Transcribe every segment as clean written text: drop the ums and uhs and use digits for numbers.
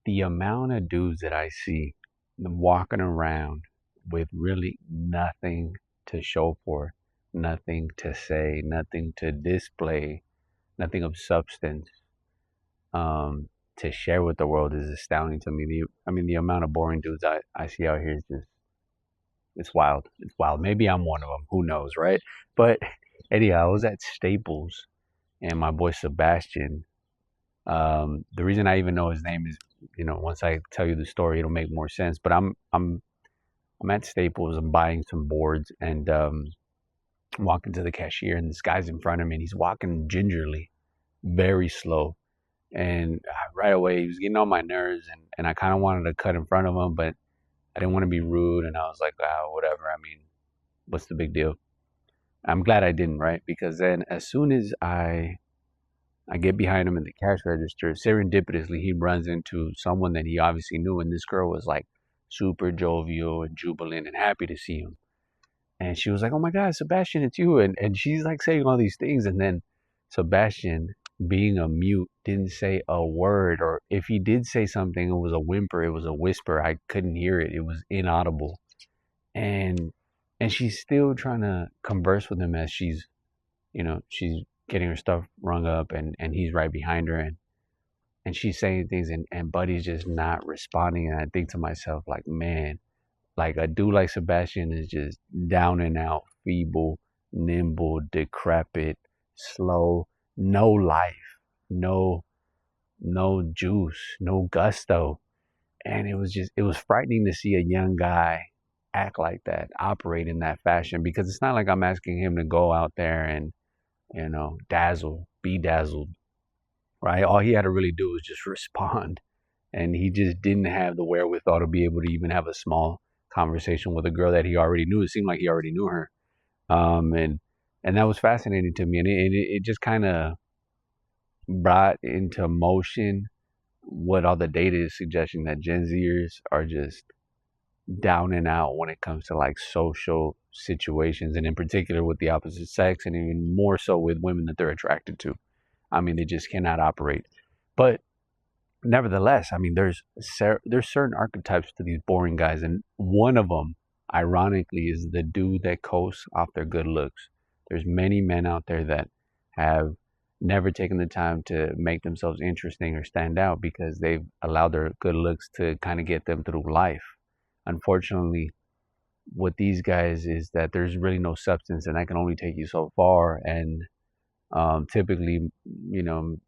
the amount of dudes that I see walking around with really nothing to show for, nothing to say, nothing to display, nothing of substance to share with the world is astounding to me. The amount of boring dudes I see out here is just, it's wild. It's wild. Maybe I'm one of them. Who knows, right? But anyhow, I was at Staples and my boy Sebastian. The reason I even know his name is, once I tell you the story, it'll make more sense. But I'm at Staples. I'm buying some boards and walking to the cashier, and this guy's in front of me, and he's walking gingerly, very slow. And right away, he was getting on my nerves, and I kind of wanted to cut in front of him, but I didn't want to be rude, and I was like, whatever. I mean, what's the big deal? I'm glad I didn't, right? Because then as soon as I get behind him in the cash register, serendipitously, he runs into someone that he obviously knew, and this girl was like super jovial and jubilant and happy to see him. And she was like, "Oh my God, Sebastian, it's you." And she's like saying all these things. And then Sebastian, being a mute, didn't say a word. Or if he did say something, it was a whimper, it was a whisper. I couldn't hear it. It was inaudible. And she's still trying to converse with him as she's getting her stuff rung up and he's right behind her and she's saying things and Buddy's just not responding. And I think to myself, like, man, like a dude like Sebastian is just down and out, feeble, nimble, decrepit, slow, no life, no juice, no gusto. And it was frightening to see a young guy act like that, operate in that fashion, because it's not like I'm asking him to go out there and, dazzle, be dazzled, right? All he had to really do was just respond. And he just didn't have the wherewithal to be able to even have a small conversation with a girl that he already knew. It seemed like he already knew her. And that was fascinating to me. And it just kind of brought into motion what all the data is suggesting, that Gen Zers are just down and out when it comes to like social situations, and in particular with the opposite sex, and even more so with women that they're attracted to. I mean, they just cannot operate. But nevertheless, I mean, there's certain archetypes to these boring guys, and one of them, ironically, is the dude that coasts off their good looks. There's many men out there that have never taken the time to make themselves interesting or stand out because they've allowed their good looks to kind of get them through life. Unfortunately, with these guys is that there's really no substance, and that can only take you so far. And typically,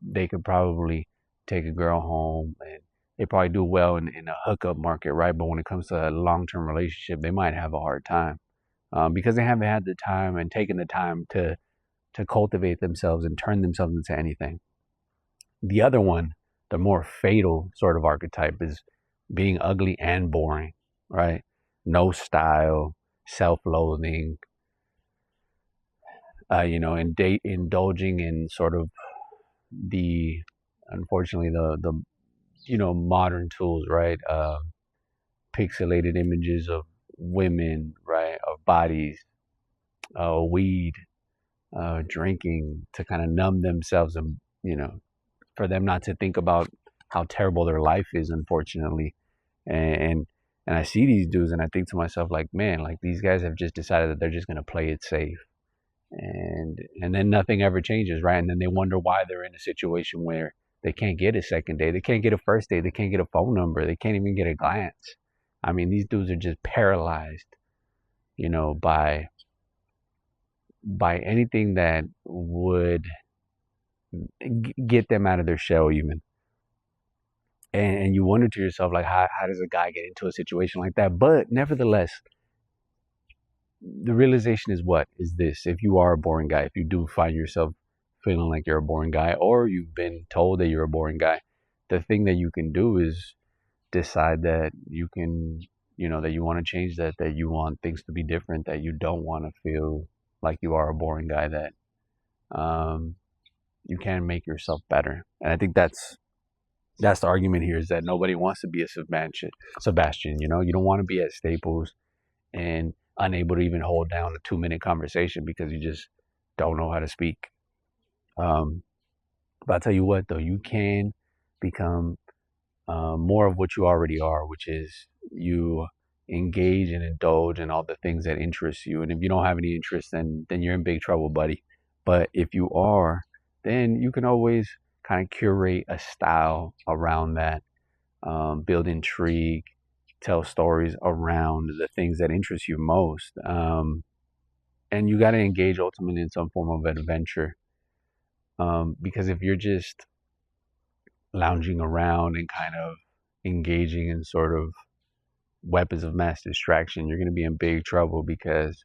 they could probably take a girl home and they probably do well in a hookup market, right? But when it comes to a long-term relationship, they might have a hard time because they haven't had the time and taken the time to cultivate themselves and turn themselves into anything. The other one, the more fatal sort of archetype, is being ugly and boring, right? No style, self-loathing, and indulging in sort of the, unfortunately, the modern tools, right? Pixelated images of women, right? Of bodies, weed, drinking to kind of numb themselves and, for them not to think about how terrible their life is, unfortunately. And and I see these dudes and I think to myself, like, man, like these guys have just decided that they're just gonna play it safe. And then nothing ever changes, right? And then they wonder why they're in a situation where they can't get a second date, they can't get a first date, they can't get a phone number, they can't even get a glance. I mean, these dudes are just paralyzed, by anything that would get them out of their shell, even. And you wonder to yourself, like, how does a guy get into a situation like that? But nevertheless, the realization is what is this: if you are a boring guy, if you do find yourself feeling like you're a boring guy, or you've been told that you're a boring guy, the thing that you can do is decide that you can, that you want to change that you want things to be different, that you don't want to feel like you are a boring guy, that um, you can make yourself better. And I think that's the argument here, is that nobody wants to be a Sebastian. You don't want to be at Staples and unable to even hold down a 2-minute conversation because you just don't know how to speak. But I'll tell you what, though, you can become more of what you already are, which is you engage and indulge in all the things that interest you. And if you don't have any interest, then you're in big trouble, buddy. But if you are, then you can always kind of curate a style around that, build intrigue, tell stories around the things that interest you most. And you got to engage ultimately in some form of adventure. Because if you're just lounging around and kind of engaging in sort of weapons of mass distraction, you're going to be in big trouble, because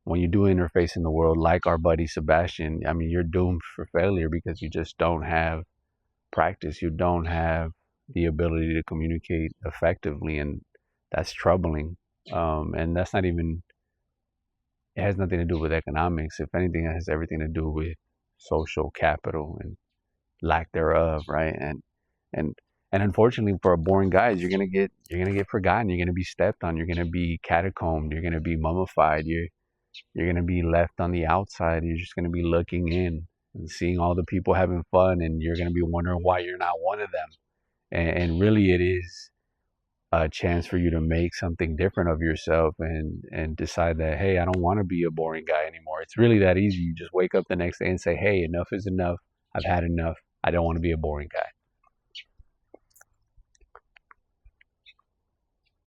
when you do interface in the world, like our buddy Sebastian, I mean, you're doomed for failure because you just don't have practice. You don't have the ability to communicate effectively, and that's troubling. And that's not even, it has nothing to do with economics. If anything, it has everything to do with social capital and lack thereof, right? And and unfortunately for boring guys, you're gonna get forgotten. You're gonna be stepped on. You're gonna be catacombed. You're gonna be mummified. You're gonna be left on the outside. You're just gonna be looking in and seeing all the people having fun, and you're gonna be wondering why you're not one of them. And really, it is a chance for you to make something different of yourself, and decide that, hey, I don't want to be a boring guy anymore. It's really that easy. You just wake up the next day and say, hey, enough is enough. I've had enough. I don't want to be a boring guy.